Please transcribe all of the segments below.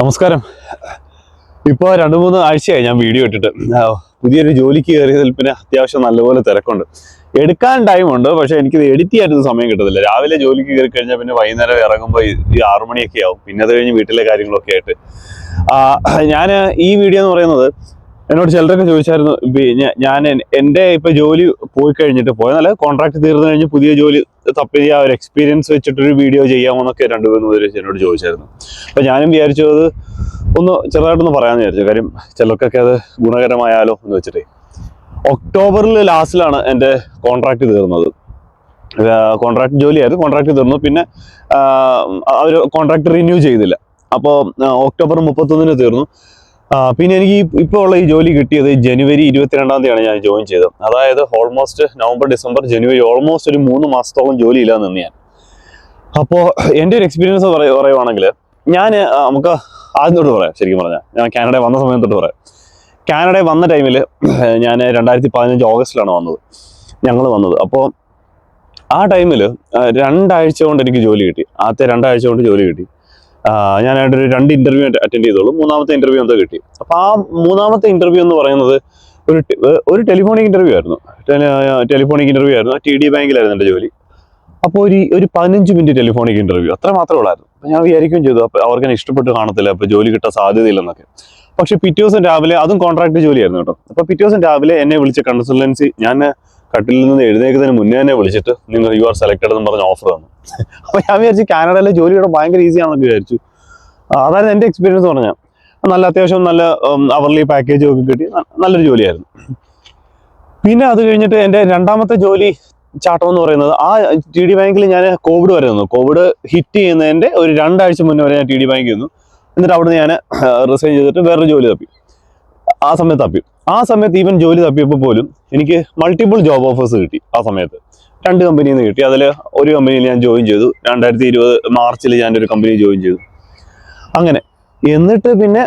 നമസ്കാരം. ഇപ്പോൾ 2-3 ആഴ്ചയായി ഞാൻ വീഡിയോ ഇട്ടിട്ട്. പുതിയൊരു ജോലിക്ക് കയറിയതിൽ പിന്നെ അത്യാവശ്യം നല്ലപോലെ തിരക്കുണ്ട്. എടുക്കാൻ ടൈമുണ്ട്, പക്ഷെ എനിക്കിത് എഡിറ്റ് ചെയ്യാനൊന്നും സമയം കിട്ടത്തില്ല. രാവിലെ ജോലിക്ക് കയറി കഴിഞ്ഞാൽ പിന്നെ വൈകുന്നേരം ഇറങ്ങുമ്പോൾ ഈ 6 മണിയൊക്കെ ആവും. പിന്നെ അത് കഴിഞ്ഞ് വീട്ടിലെ കാര്യങ്ങളൊക്കെ ആയിട്ട് ഞാൻ ഈ വീഡിയോ എന്ന് പറയുന്നത്, എന്നോട് ചിലരൊക്കെ ചോദിച്ചായിരുന്നു, ഞാൻ എൻ്റെ ഇപ്പൊ ജോലി പോയി കഴിഞ്ഞിട്ട് പോയെന്നല്ല, കോൺട്രാക്ട് തീർന്നു കഴിഞ്ഞ് പുതിയ ജോലി തപ്പി ആ ഒരു എക്സ്പീരിയൻസ് വെച്ചിട്ടൊരു വീഡിയോ ചെയ്യാമോ എന്നൊക്കെ 2-3 പേര് എന്നോട് ചോദിച്ചായിരുന്നു. അപ്പൊ ഞാനും വിചാരിച്ചു അത് ഒന്ന് ചെറുതായിട്ടൊന്ന് പറയാമെന്ന് വിചാരിച്ചു. കാര്യം ചിലർക്കൊക്കെ അത് ഗുണകരമായാലോ എന്ന് വെച്ചിട്ടേ. ഒക്ടോബറിൽ ലാസ്റ്റിലാണ് എൻ്റെ കോൺട്രാക്ട് തീർന്നത്. കോൺട്രാക്ട് ജോലിയായിരുന്നു, കോൺട്രാക്ട് തീർന്നു. പിന്നെ അവർ കോൺട്രാക്ട് റിന്യൂ ചെയ്തില്ല. അപ്പോൾ ഒക്ടോബർ 31 തീർന്നു. പിന്നെ എനിക്ക് ഇപ്പോൾ ഉള്ള ഈ ജോലി കിട്ടിയത് ജനുവരി 22 തീയതിയാണ് ഞാൻ ജോയിൻ ചെയ്തത്. അതായത് ഓൾമോസ്റ്റ് നവംബർ, ഡിസംബർ, ജനുവരി ഓൾമോസ്റ്റ് ഒരു 3 മാസത്തോളം ജോലി ഇല്ലാതെ നിന്ന് ഞാൻ. അപ്പോൾ എൻ്റെ ഒരു എക്സ്പീരിയൻസ് പറയുവാണെങ്കിൽ, നമുക്ക് ആദ്യം തൊട്ട് പറയാം. ശരിക്കും പറഞ്ഞാൽ ഞാൻ കാനഡയിൽ വന്ന സമയം തൊട്ട് പറയാം. കാനഡയിൽ വന്ന ടൈമിൽ ഞാൻ 2015 ഓഗസ്റ്റിലാണ് ഞങ്ങൾ വന്നത്. അപ്പോൾ ആ ടൈമിൽ 2 ആഴ്ച കൊണ്ട് എനിക്ക് ജോലി കിട്ടി. ആദ്യത്തെ 2 ആഴ്ച കൊണ്ട് ജോലി കിട്ടി. ഞാനായിട്ടൊരു 2 ഇന്റർവ്യൂ അറ്റൻഡ് ചെയ്തോളൂ. 3-ാമത്തെ ഇന്റർവ്യൂ എന്തോ കിട്ടി. അപ്പോൾ ആ 3-ാമത്തെ ഇന്റർവ്യൂ എന്ന് പറയുന്നത് ഒരു ടെലിഫോണിക് ഇന്റർവ്യൂ ആയിരുന്നു. TD ബാങ്കിലായിരുന്നു എൻ്റെ ജോലി. അപ്പോൾ ഒരു 15 മിനിറ്റ് ടെലിഫോണിക് ഇന്റർവ്യൂ, അത്ര മാത്രമേ ഉള്ളായിരുന്നു. ഞാൻ വിചാരിക്കുകയും ചെയ്തു അപ്പോൾ അവർക്ക് എന്നെ ഇഷ്ടപ്പെട്ട് കാണത്തില്ല, അപ്പോൾ ജോലി കിട്ടാൻ സാധ്യതയില്ലെന്നൊക്കെ. പക്ഷെ പിറ്റേ ദിവസം രാവിലെ, അതും കോൺട്രാക്ട് ജോലിയായിരുന്നു കേട്ടോ. അപ്പോൾ പിറ്റേ ദിവസം രാവിലെ എന്നെ വിളിച്ച കൺസൾട്ടൻസി, ഞാൻ കട്ടിലിൽ നിന്ന് എഴുന്നേൽക്കുന്നതിന് മുന്നേ തന്നെ വിളിച്ചിട്ട്, നിങ്ങൾ യു ആർ സെലക്ടഡ് എന്ന് പറഞ്ഞ ഓഫർ തന്നു. അപ്പോൾ ഞാൻ വിചാരിച്ചു കാനഡയിലെ ജോലിയുടെ ഭയങ്കര ഈസി ആണെന്നൊക്കെ വിചാരിച്ചു. അതായത് എൻ്റെ എക്സ്പീരിയൻസ് പറഞ്ഞാൽ അത്യാവശ്യം നല്ല അവർലി പാക്കേജും ഒക്കെ കിട്ടി, നല്ലൊരു ജോലിയായിരുന്നു. പിന്നെ അത് കഴിഞ്ഞിട്ട് എൻ്റെ 2-ാമത്തെ ജോലി ചാട്ടം എന്ന് പറയുന്നത്, ആ TD ബാങ്കിൽ ഞാൻ കോവിഡ് വരെ നിന്നു. കോവിഡ് ഹിറ്റ് ചെയ്യുന്നതിൻ്റെ ഒരു 2 ആഴ്ച മുന്നേ വരെ ഞാൻ TD ബാങ്കിൽ നിന്നു. എന്നിട്ട് അവിടുന്ന് ഞാൻ റിസൈൻ ചെയ്തിട്ട് വേറൊരു ജോലി തപ്പി. ആ സമയത്ത് ഈവൻ ജോലി തപ്പിയപ്പോൾ പോലും എനിക്ക് മൾട്ടിപ്പിൾ ജോബ് ഓഫേഴ്സ് കിട്ടി. ആ സമയത്ത് 2 കമ്പനിയിൽ നിന്ന് കിട്ടി. അതിൽ ഒരു കമ്പനിയിൽ ഞാൻ ജോയിൻ ചെയ്തു. 2020 മാർച്ചിൽ ഞാൻ ഒരു കമ്പനി ജോയിൻ ചെയ്തു. അങ്ങനെ എന്നിട്ട് പിന്നെ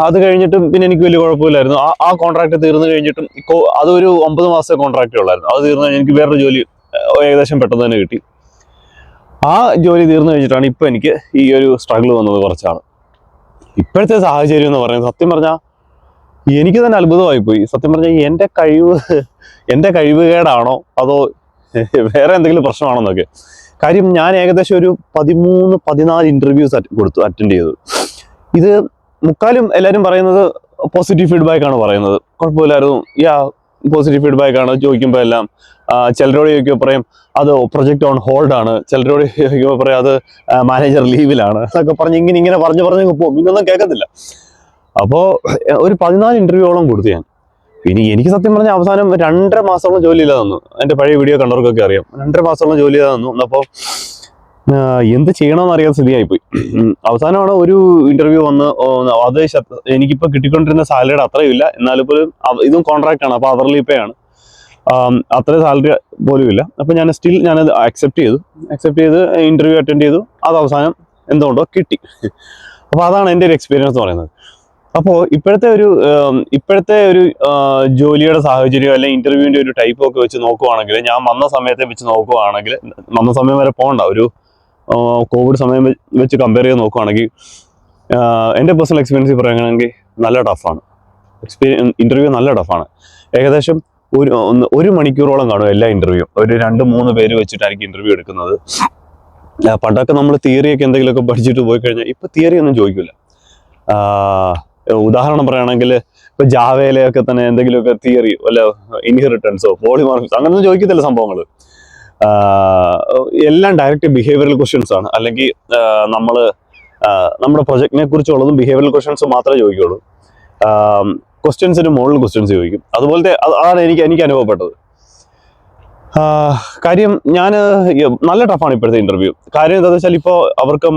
അത് കഴിഞ്ഞിട്ടും പിന്നെ എനിക്ക് വലിയ കുഴപ്പമില്ലായിരുന്നു. ആ കോൺട്രാക്ട് തീർന്നു കഴിഞ്ഞിട്ടും അതൊരു 9 മാസത്തെ കോൺട്രാക്റ്റേ ഉള്ളായിരുന്നു. അത് തീർന്നു കഴിഞ്ഞാൽ എനിക്ക് വേറൊരു ജോലി ഏകദേശം പെട്ടെന്ന് തന്നെ കിട്ടി. ആ ജോലി തീർന്നു കഴിഞ്ഞിട്ടാണ് ഇപ്പം എനിക്ക് ഈ ഒരു സ്ട്രഗിൾ വന്നത്. കുറച്ചാണ് ഇപ്പോഴത്തെ സാഹചര്യം എന്ന് പറയുന്നത്. സത്യം പറഞ്ഞാൽ എനിക്ക് തന്നെ അത്ഭുതമായിപ്പോയി. സത്യം പറഞ്ഞാൽ എൻ്റെ കഴിവുകേടാണോ അതോ വേറെ എന്തെങ്കിലും പ്രശ്നമാണെന്നൊക്കെ. കാര്യം ഞാൻ ഏകദേശം ഒരു 13-14 ഇന്റർവ്യൂസ് അറ്റൻഡ് ചെയ്തു. ഇത് മുക്കാലും എല്ലാവരും പറയുന്നത് പോസിറ്റീവ് ഫീഡ്ബാക്ക് ആണ് പറയുന്നത്. കുഴപ്പമില്ലായിരുന്നു, പോസിറ്റീവ് ഫീഡ്ബാക്ക് ആണ് ചോദിക്കുമ്പോൾ എല്ലാം. ചിലരോട് ചോദിക്കുമ്പോൾ പറയും അത് പ്രൊജക്ട് ഓൺ ഹോൾഡ് ആണ്, ചിലരോട് ചോദിക്കുമ്പോൾ പറയും അത് മാനേജർ ലീവിലാണ് എന്നൊക്കെ പറഞ്ഞ് ഇങ്ങനെ പറഞ്ഞു പോകും. ഇതൊന്നും കേൾക്കത്തില്ല. അപ്പോൾ ഒരു 14 ഇന്റർവ്യൂയോളം കൊടുത്തു ഞാൻ. പിന്നെ എനിക്ക് സത്യം പറഞ്ഞാൽ അവസാനം 2.5 മാസത്തോളം ജോലി ഇല്ലാതെ തന്നു. എൻ്റെ പഴയ വീഡിയോ കണ്ടവർക്കൊക്കെ അറിയാം. 2.5 മാസത്തോളം ജോലി ഇല്ലാതെ തന്നു. അപ്പോൾ എന്ത് ചെയ്യണമെന്ന് അറിയാൻ സ്ഥിതിയായിപ്പോയി. അവസാനമാണ് ഒരു ഇന്റർവ്യൂ വന്ന്, അത് എനിക്കിപ്പോൾ കിട്ടിക്കൊണ്ടിരുന്ന സാലറിയുടെ അത്രയും ഇല്ല, എന്നാലും പോലും ഇതും കോൺട്രാക്ട് ആണ്. അപ്പോൾ അവർലി പേ ആണ്, അത്രയും സാലറി പോലും ഇല്ല. അപ്പോൾ ഞാനത് അക്സെപ്റ്റ് ചെയ്ത് ഇന്റർവ്യൂ അറ്റൻഡ് ചെയ്തു. അത് അവസാനം എന്തുകൊണ്ടോ കിട്ടി. അപ്പോൾ അതാണ് എൻ്റെ ഒരു എക്സ്പീരിയൻസ് എന്ന് പറയുന്നത്. അപ്പോൾ ഇപ്പോഴത്തെ ഒരു ജോലിയുടെ സാഹചര്യം അല്ലെങ്കിൽ ഇന്റർവ്യൂവിൻ്റെ ഒരു ടൈപ്പ് ഒക്കെ വെച്ച് നോക്കുവാണെങ്കിൽ, ഞാൻ വന്ന സമയത്തെ വെച്ച് നോക്കുവാണെങ്കിൽ, വന്ന സമയം വരെ പോകണ്ട, ഒരു കോവിഡ് സമയം വെച്ച് കമ്പയർ ചെയ്ത് നോക്കുവാണെങ്കിൽ, എൻ്റെ പേഴ്സണൽ എക്സ്പീരിയൻസ് പറയുകയാണെങ്കിൽ നല്ല ടഫാണ്. ഇന്റർവ്യൂ നല്ല ടഫാണ്. ഏകദേശം ഒരു മണിക്കൂറോളം കാണും എല്ലാ ഇന്റർവ്യൂ. ഒരു 2-3 പേര് വെച്ചിട്ടായിരിക്കും ഇന്റർവ്യൂ എടുക്കുന്നത്. പണ്ടൊക്കെ നമ്മൾ തിയറിയൊക്കെ എന്തെങ്കിലുമൊക്കെ പഠിച്ചിട്ട് പോയി കഴിഞ്ഞാൽ ഇപ്പൊ തിയറി ഒന്നും ചോദിക്കില്ല. ഉദാഹരണം പറയുകയാണെങ്കിൽ, ഇപ്പൊ ജാവയിലൊക്കെ തന്നെ എന്തെങ്കിലുമൊക്കെ തിയറി, വല്ല ഇൻഹെറിറ്റൻസോ പോളിമോർഫിസോ അങ്ങനൊന്നും ചോദിക്കത്തില്ല സംഭവങ്ങൾ. എല്ലാം ഡയറക്റ്റ് ബിഹേവിയറൽ ക്വസ്റ്റ്യൻസ് ആണ്. അല്ലെങ്കിൽ നമ്മുടെ പ്രൊജക്റ്റിനെ കുറിച്ചുള്ളതും ബിഹേവിയറൽ ക്വസ്റ്റ്യൻസ് മാത്രമേ ചോദിക്കുള്ളൂ. ക്വസ്റ്റ്യൻസിന് മോഡൽ ക്വസ്റ്റ്യൻസ് ചോദിക്കും. അതുപോലത്തെ അതാണ് എനിക്ക് അനുഭവപ്പെട്ടത്. കാര്യം നല്ല ടഫാണ് ഇപ്പോഴത്തെ ഇന്റർവ്യൂ. കാര്യം എന്താണെന്ന് വെച്ചാൽ, ഇപ്പോൾ അവർക്ക്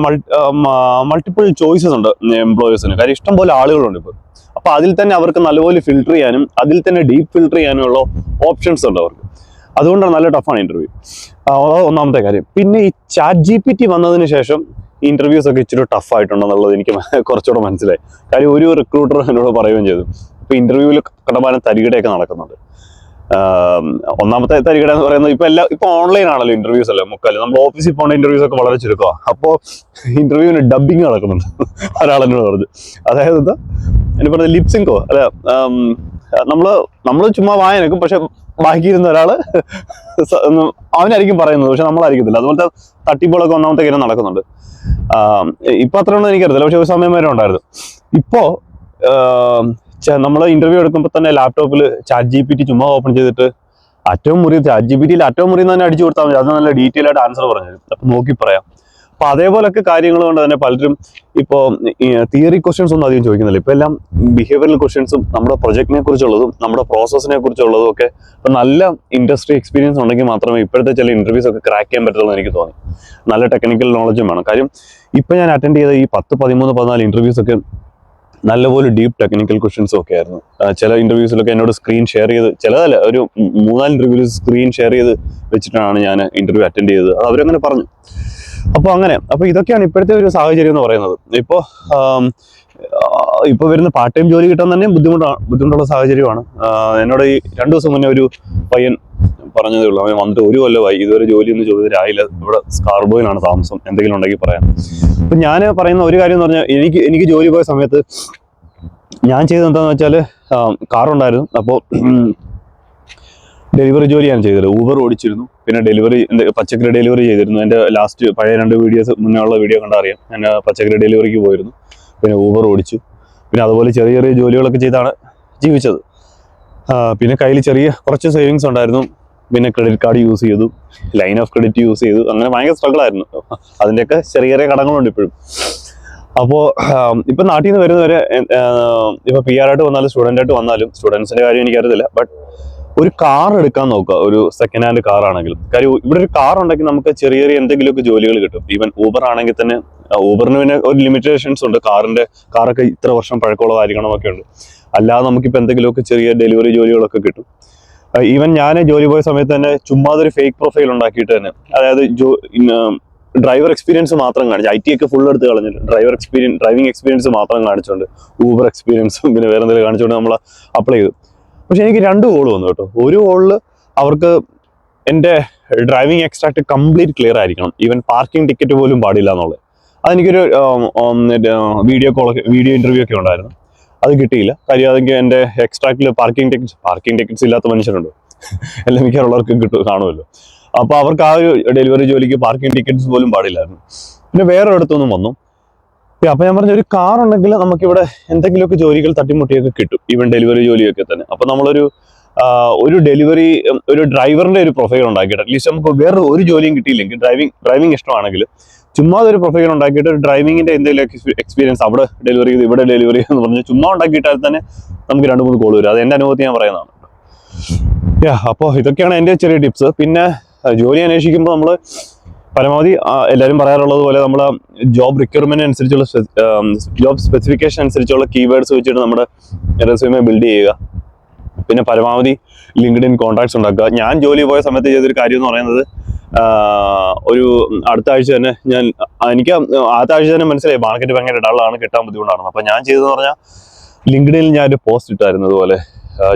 മൾട്ടിപ്പിൾ ചോയ്സസ് ഉണ്ട് എംപ്ലോയേഴ്സിന്. കാര്യം ഇഷ്ടംപോലെ ആളുകളുണ്ട് ഇപ്പോൾ. അപ്പോൾ അതിൽ തന്നെ അവർക്ക് നല്ലപോലെ ഫിൽട്ടർ ചെയ്യാനും അതിൽ തന്നെ ഡീപ്പ് ഫിൽട്ടർ ചെയ്യാനുമുള്ള ഓപ്ഷൻസ് ഉണ്ട് അവർക്ക്. അതുകൊണ്ടാണ് നല്ല ടഫാണ് ഇന്റർവ്യൂ. ഒന്നാമത്തെ കാര്യം. പിന്നെ ഈ ChatGPT വന്നതിന് ശേഷം ഇന്റർവ്യൂസ് ഒക്കെ ഇച്ചിരി ടഫായിട്ടുണ്ടെന്നുള്ളത് എനിക്ക് കുറച്ചുകൂടെ മനസ്സിലായി. കാര്യം ഒരു റിക്രൂട്ടർ എന്നോട് പറയുകയും ചെയ്തു, ഇപ്പോൾ ഇന്റർവ്യൂവിൽ കടമാനം തരികിടയൊക്കെ നടക്കുന്നുണ്ട്. ഒന്നാമത്തെ തരികട എന്ന് പറയുന്നത് ഇപ്പൊ ഓൺലൈൻ ആണല്ലോ ഇന്റർവ്യൂസ് അല്ലേ മുക്കാല്. നമ്മൾ ഓഫീസിൽ പോകേണ്ട ഇന്റർവ്യൂസ് ഒക്കെ വളരെ ചുരുക്കമാണ്. അപ്പോൾ ഇന്റർവ്യൂവിന് ഡബിങ് നടക്കുന്നുണ്ട്. ഒരാളെന്നോട് പറഞ്ഞു, അതായത് എന്നെ പറഞ്ഞ ലിപ്സിങ്കോ അല്ല, നമ്മള് ചുമ്മാ വായനക്കും, പക്ഷെ ബാക്കിയിരുന്ന ഒരാള് അവനായിരിക്കും പറയുന്നത്, പക്ഷെ നമ്മളായിരിക്കത്തില്ല. അതുപോലത്തെ തട്ടിപ്പുകളൊക്കെ ഒന്നാമത്തെ കാര്യം നടക്കുന്നുണ്ട്. ഇപ്പൊ അത്രയൊന്നും എനിക്കറിയത്തില്ല, പക്ഷെ ഒരു സമയം വരെ ഉണ്ടായിരുന്നു. ഇപ്പോ നമ്മൾ ഇന്റർവ്യൂ എടുക്കുമ്പോൾ തന്നെ ലാപ്ടോപ്പിൽ ChatGPT ചുമ്മാ ഓപ്പൺ ചെയ്തിട്ട് ChatGPTയിൽ അറ്റവും മുറി തന്നെ അടിച്ചു കൊടുത്താൽ മതി, അത് നല്ല ഡീറ്റെയിൽ ആയിട്ട് ആൻസർ പറഞ്ഞു തരും. അപ്പൊ നോക്കി പറയാം. അപ്പൊ അതേപോലൊക്കെ കാര്യങ്ങൾ കൊണ്ട് തന്നെ പലരും ഇപ്പോ തിയറി ക്വസ്റ്റ്യൻസ് ഒന്നും അധികം ചോദിക്കുന്നില്ല. ഇപ്പൊ എല്ലാം ബിഹേവിയറൽ ക്വസ്റ്റ്യൻസും നമ്മുടെ പ്രൊജക്ടിനെ കുറിച്ചുള്ളതും നമ്മുടെ പ്രോസസ്സിനെ കുറിച്ചുള്ളതും ഒക്കെ ഇപ്പൊ നല്ല ഇൻഡസ്ട്രി എക്സ്പീരിയൻസ് ഉണ്ടെങ്കിൽ മാത്രമേ ഇപ്പോഴത്തെ ചില ഇന്റർവ്യൂസ് ഒക്കെ ക്രാക്ക് ചെയ്യാൻ പറ്റുള്ളൂ എന്ന് എനിക്ക് തോന്നി. നല്ല ടെക്നിക്കൽ നോളജും വേണം. കാര്യം ഇപ്പൊ ഞാൻ അറ്റൻഡ് ചെയ്ത ഈ 10, 13, 14 ഇന്റർവ്യൂസ് ഒക്കെ നല്ലപോലെ ഡീപ്പ് ടെക്നിക്കൽ ക്വസ്റ്റ്യൻസും ഒക്കെ ആയിരുന്നു. ചില ഇന്റർവ്യൂസിലൊക്കെ എന്നോട് സ്ക്രീൻ ഷെയർ ചെയ്ത്, ചിലതല്ല, ഒരു 3-4 ഇന്റർവ്യൂസ് സ്ക്രീൻ ഷെയർ ചെയ്ത് വെച്ചിട്ടാണ് ഞാൻ ഇന്റർവ്യൂ അറ്റൻഡ് ചെയ്തത്. അത് അവരങ്ങനെ പറഞ്ഞു. അപ്പൊ ഇതൊക്കെയാണ് ഇപ്പോഴത്തെ ഒരു സാഹചര്യം എന്ന് പറയുന്നത്. ഇപ്പൊ വരുന്ന പാർട്ട് ടൈം ജോലി കിട്ടാൻ തന്നെ ബുദ്ധിമുട്ടുള്ള സാഹചര്യമാണ്. എന്നോട് ഈ 2 ദിവസം മുന്നേ ഒരു പയ്യൻ പറഞ്ഞതേ ഉള്ളൂ, അവൻ വന്നിട്ട് 1 കൊല്ലമായി ഇതുവരെ ജോലിയൊന്നും ചോദിച്ചതായില്ല, ഇവിടെ സ്കാർബോയിലാണ് താമസം, എന്തെങ്കിലും ഉണ്ടെങ്കിൽ പറയാം. അപ്പൊ ഞാൻ പറയുന്ന ഒരു കാര്യം എന്ന് പറഞ്ഞാൽ, എനിക്ക് ജോലി പോയ സമയത്ത് ഞാൻ ചെയ്തത് എന്താണെന്ന് വെച്ചാൽ, കാറുണ്ടായിരുന്നു. അപ്പോൾ ഡെലിവറി ജോലിയാണ് ചെയ്തത്. ഊബർ ഓടിച്ചിരുന്നു, പിന്നെ പച്ചക്കറി ഡെലിവറി ചെയ്തിരുന്നു. എൻ്റെ ലാസ്റ്റ് പഴയ 2 വീഡിയോസ് മുന്നേ ഉള്ള വീഡിയോ കണ്ടാൽ അറിയാം, ഞാൻ പച്ചക്കറി ഡെലിവറിക്ക് പോയിരുന്നു, പിന്നെ ഊബർ ഓടിച്ചു. പിന്നെ അതുപോലെ ചെറിയ ചെറിയ ജോലികളൊക്കെ ചെയ്താണ് ജീവിച്ചത്. പിന്നെ കയ്യിൽ കുറച്ച് സേവിങ്സ് ഉണ്ടായിരുന്നു. പിന്നെ ക്രെഡിറ്റ് കാർഡ് യൂസ് ചെയ്തു, ലൈൻ ഓഫ് ക്രെഡിറ്റ് യൂസ് ചെയ്തു. അങ്ങനെ ഭയങ്കര സ്ട്രഗിൾ ആയിരുന്നു. അതിൻ്റെയൊക്കെ ചെറിയ ചെറിയ കടങ്ങളുണ്ട് ഇപ്പോഴും. അപ്പോൾ ഇപ്പം നാട്ടിൽ നിന്ന് വരുന്നവരെ, ഇപ്പൊ PR ആയിട്ട് വന്നാലും സ്റ്റുഡൻ്റ് ആയിട്ട് വന്നാലും, സ്റ്റുഡൻസിന്റെ കാര്യം എനിക്കറിയത്തില്ല, ബട്ട് ഒരു കാർ എടുക്കാൻ നോക്കുക, ഒരു സെക്കൻഡ് ഹാൻഡ് കാർ ആണെങ്കിലും. കാര്യം ഇവിടെ ഒരു കാർ ഉണ്ടെങ്കിൽ നമുക്ക് ചെറിയ ചെറിയ എന്തെങ്കിലുമൊക്കെ ജോലികൾ കിട്ടും. ഈവൻ ഊബർ ആണെങ്കിൽ തന്നെ, ഊബറിന് പിന്നെ ഒരു ലിമിറ്റേഷൻസ് ഉണ്ട്. കാറൊക്കെ ഇത്ര വർഷം പഴക്കമുള്ളതായിരിക്കണം ഒക്കെ ഉണ്ട്. അല്ലാതെ നമുക്കിപ്പോൾ എന്തെങ്കിലുമൊക്കെ ചെറിയ ഡെലിവറി ജോലികളൊക്കെ കിട്ടും. ഈവൻ ഞാൻ ജോലി പോയ സമയത്ത് തന്നെ ചുമ്മാതൊരു ഫേക്ക് പ്രൊഫൈൽ ഉണ്ടാക്കിയിട്ട് തന്നെ, അതായത് ഡ്രൈവർ എക്സ്പീരിയൻസ് മാത്രം കാണിച്ചു, IT ഒക്കെ ഫുൾ എടുത്ത് കളഞ്ഞിട്ട് ഡ്രൈവിംഗ് എക്സ്പീരിയൻസ് മാത്രം കാണിച്ചുകൊണ്ട്, ഊബർ എക്സ്പീരിയൻസും പിന്നെ വേറെ എന്തെങ്കിലും കാണിച്ചുകൊണ്ട് നമ്മൾ അപ്ലൈ ചെയ്തു. പക്ഷെ എനിക്ക് 2 കോൾ വന്നു കേട്ടോ. ഒരു കോളിൽ അവർക്ക് എൻ്റെ ഡ്രൈവിംഗ് എക്സ്ട്രാക്ട് കംപ്ലീറ്റ് ക്ലിയർ ആയിരിക്കണം, ഈവൻ പാർക്കിംഗ് ടിക്കറ്റ് പോലും പാടില്ല എന്നുള്ളത്. അതെനിക്കൊരു വീഡിയോ ഇന്റർവ്യൂ ഒക്കെ ഉണ്ടായിരുന്നു. അത് കിട്ടിയില്ല. കാര്യം അതെങ്കിൽ എൻ്റെ എക്സ്ട്രാക്റ്റിൽ പാർക്കിംഗ് ടിക്കറ്റ്സ് ഇല്ലാത്ത മനുഷ്യരുണ്ട്, എല്ലാം മിക്കവാറുള്ളവർക്ക് കാണുമല്ലോ. അപ്പൊ അവർക്ക് ആ ഒരു ഡെലിവറി ജോലിക്ക് പാർക്കിംഗ് ടിക്കറ്റ്സ് പോലും പാടില്ലായിരുന്നു. പിന്നെ വേറെ ഇടത്തുനിന്നും വന്നു. അപ്പൊ ഞാൻ പറഞ്ഞ, ഒരു കാർ ഉണ്ടെങ്കിൽ നമുക്കിവിടെ എന്തെങ്കിലുമൊക്കെ ജോലികൾ തട്ടിമുട്ടിയൊക്കെ കിട്ടും, ഈവൻ ഡെലിവറി ജോലിയൊക്കെ തന്നെ. അപ്പൊ നമ്മളൊരു ഒരു ഡ്രൈവറിന്റെ ഒരു പ്രൊഫൈൽ ഉണ്ടാക്കിയിട്ട്, അറ്റ്ലീസ്റ്റ് നമുക്ക് വേറെ ഒരു ജോലിയും കിട്ടിയില്ലെങ്കിൽ, ഡ്രൈവിംഗ് ഇഷ്ടമാണെങ്കിൽ ചുമ്മാ ഒരു പ്രൊഫൈൽ ഉണ്ടാക്കിയിട്ട് ഡ്രൈവിംഗിന്റെ എന്തെങ്കിലും എക്സ്പീരിയൻസ്, അവിടെ ഡെലിവറി ചെയ്ത് ഇവിടെ ഡെലിവറി എന്ന് പറഞ്ഞ് ചുമ്മാ ഉണ്ടാക്കിയിട്ടാൽ തന്നെ നമുക്ക് 2-3 കോൾ വരും. അത് എൻ്റെ അനുഭവത്തിൽ ഞാൻ പറയുന്നതാണ്. അപ്പോൾ ഇതൊക്കെയാണ് എൻ്റെ ചെറിയ ടിപ്സ്. പിന്നെ ജോലി അന്വേഷിക്കുമ്പോൾ നമ്മൾ പരമാവധി എല്ലാവരും പറയാറുള്ളത് പോലെ നമ്മൾ ജോബ് റിക്വയർമെന്റ് അനുസരിച്ചുള്ള ജോബ് സ്പെസിഫിക്കേഷൻ അനുസരിച്ചുള്ള കീവേഡ്സ് വെച്ചിട്ട് നമ്മുടെ റെസ്യൂമെ ബിൽഡ് ചെയ്യുക. പിന്നെ പരമാവധി ലിങ്ക്ഡിൻ കോൺടാക്ട്സ് ഉണ്ടാക്കുക. ഞാൻ ജോലി പോയ സമയത്ത് ചെയ്തൊരു കാര്യം എന്ന് പറയുന്നത്, ഒരു അടുത്ത ആഴ്ച തന്നെ എനിക്ക് ആദ്യത്തെ ആഴ്ച തന്നെ മനസ്സിലായി മാർക്കറ്റ് ഭയങ്കര ഡള്ളാണ്, കിട്ടാൻ ബുദ്ധിമുട്ടാണ്. അപ്പൊ ഞാൻ ചെയ്തതെന്ന് പറഞ്ഞാൽ, ലിങ്ക്ഡിനിൽ ഞാൻ ഒരു പോസ്റ്റ് ഇട്ടായിരുന്നു, അതുപോലെ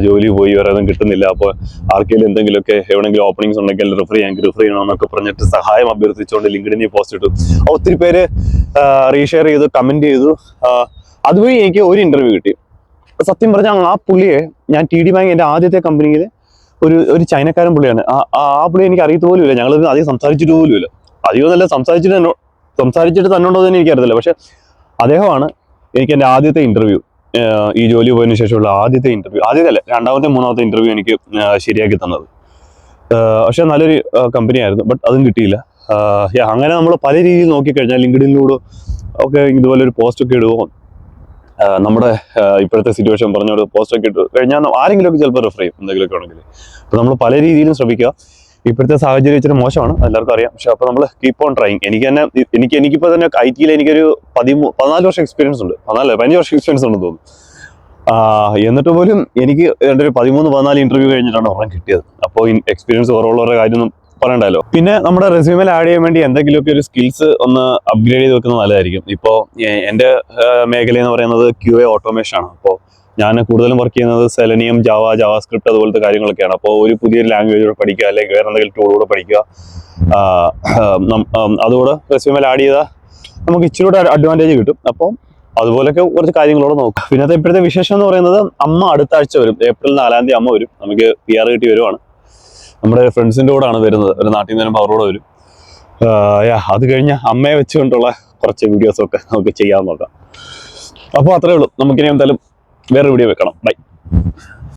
ജോലി പോയി വേറെ ഒന്നും കിട്ടുന്നില്ല, അപ്പോൾ ആർക്കെങ്കിലും എന്തെങ്കിലുമൊക്കെ എവിടെയെങ്കിലും ഓപ്പണിങ്സ് ഉണ്ടെങ്കിൽ റെഫർ ചെയ്യണമെന്നൊക്കെ പറഞ്ഞിട്ട് സഹായം അഭ്യർത്ഥിച്ചുകൊണ്ട് ലിങ്ക്ഡിനിൽ പോസ്റ്റ് ഇട്ടു. ഒത്തിരി പേര് റീഷെയർ ചെയ്തു, കമന്റ് ചെയ്തു. അതുവഴി എനിക്ക് ഒരു ഇന്റർവ്യൂ കിട്ടി. സത്യം പറഞ്ഞാൽ ആ പുള്ളിയെ ഞാൻ TD ബാങ്ക്, എൻ്റെ ആദ്യത്തെ കമ്പനിയിൽ ഒരു ചൈനക്കാരൻ പുള്ളിയാണ്. ആ പുള്ളി എനിക്ക് അറിയത്ത് പോലും ഇല്ല, ഞങ്ങൾ അധികം സംസാരിച്ചിട്ട് പോലും ഇല്ല. അധികം നല്ല സംസാരിച്ചിട്ട് തന്നുണ്ടോ എന്ന് എനിക്കറിയത്തില്ല. പക്ഷെ അദ്ദേഹമാണ് എനിക്ക് എൻ്റെ ആദ്യത്തെ ഇന്റർവ്യൂ, ഈ ജോലി പോയതിനു ശേഷമുള്ള ആദ്യത്തെ ഇന്റർവ്യൂ, ആദ്യത്തെ 2-3 ഇന്റർവ്യൂ എനിക്ക് ശരിയാക്കി തന്നത്. പക്ഷെ നല്ലൊരു കമ്പനി ആയിരുന്നു, ബട്ട് അതും കിട്ടിയില്ല. അങ്ങനെ നമ്മൾ പല രീതിയിൽ നോക്കിക്കഴിഞ്ഞാൽ, ലിങ്ക്ഡിനിലൂടെ ഒക്കെ ഇതുപോലെ ഒരു പോസ്റ്റ് ഒക്കെ ഇടുമോ, നമ്മുടെ ഇപ്പോഴത്തെ സിറ്റുവേഷൻ പറഞ്ഞോട് പോസ്റ്റ് ഒക്കെ ഇട്ട് കഴിഞ്ഞാൽ ആരെങ്കിലും ഒക്കെ ചിലപ്പോൾ റെഫർ ചെയ്യും എന്തെങ്കിലുമൊക്കെ ഉണ്ടെങ്കിൽ. അപ്പൊ നമ്മൾ പല രീതിയിലും ശ്രമിക്കുക. ഇപ്പോഴത്തെ സാഹചര്യം ഇച്ചിരി മോശമാണ്, എല്ലാവർക്കും അറിയാം. പക്ഷെ അപ്പൊ നമ്മൾ കീപ്പ് ഓൺ ട്രൈങ്. എനിക്കിപ്പോ തന്നെ IT-യിൽ എനിക്കൊരു 14 വർഷം എക്സ്പീരിയൻസ് ഉണ്ട്, 15 വർഷം എക്സ്പീരിയൻസ് ഉണ്ടെന്ന് തോന്നുന്നു. എന്നിട്ട് പോലും എനിക്ക് 13-14 ഇന്റർവ്യൂ കഴിഞ്ഞിട്ടാണ് ഒരെണ്ണം കിട്ടിയത്. അപ്പോൾ എക്സ്പീരിയൻസ് കുറവുള്ളവരുടെ കാര്യമൊന്നും പറയണ്ടല്ലോ. പിന്നെ നമ്മുടെ റെസ്യൂമിൽ ആഡ് ചെയ്യാൻ വേണ്ടി എന്തെങ്കിലുമൊക്കെ ഒരു സ്കിൽസ് ഒന്ന് അപ്ഗ്രേഡ് ചെയ്ത് വെക്കുന്നത് നല്ലതായിരിക്കും. ഇപ്പോൾ എൻ്റെ മേഖല എന്ന് പറയുന്നത് QA ഓട്ടോമേഷൻ ആണ്. അപ്പോൾ ഞാൻ കൂടുതലും വർക്ക് ചെയ്യുന്നത് സെലനിയം, ജാവാ സ്ക്രിപ്റ്റ് അതുപോലത്തെ കാര്യങ്ങളൊക്കെയാണ്. അപ്പോൾ ഒരു പുതിയൊരു ലാംഗ്വേജ് കൂടെ പഠിക്കുക, അല്ലെങ്കിൽ വേറെ എന്തെങ്കിലും ടൂൾ കൂടെ പഠിക്കുക, അതുകൂടെ റെസ്യൂമിൽ ആഡ് ചെയ്താൽ നമുക്ക് ഇച്ചിരി കൂടെ അഡ്വാൻറ്റേജ് കിട്ടും. അപ്പം അതുപോലൊക്കെ കുറച്ച് കാര്യങ്ങളോട് നോക്കാം. പിന്നെ ഇപ്പോഴത്തെ വിശേഷം എന്ന് പറയുന്നത്, അമ്മ അടുത്ത ആഴ്ച വരും. ഏപ്രിൽ 4 അമ്മ വരും. നമുക്ക് PR കിട്ടി വരുവാണ്. നമ്മുടെ ഫ്രണ്ട്സിൻ്റെ കൂടെയാണ് വരുന്നത്. ഒരു നാട്ടിൽ നിന്ന് വരുമ്പോൾ അവരോട് വരും. അത് കഴിഞ്ഞ് അമ്മയെ വെച്ചുകൊണ്ടുള്ള കുറച്ച് വീഡിയോസൊക്കെ നമുക്ക് ചെയ്യാൻ നോക്കാം. അപ്പോൾ അത്രേ ഉള്ളൂ. നമുക്കിനി എന്തായാലും വേറെ വീഡിയോ വെക്കണം. ബൈ.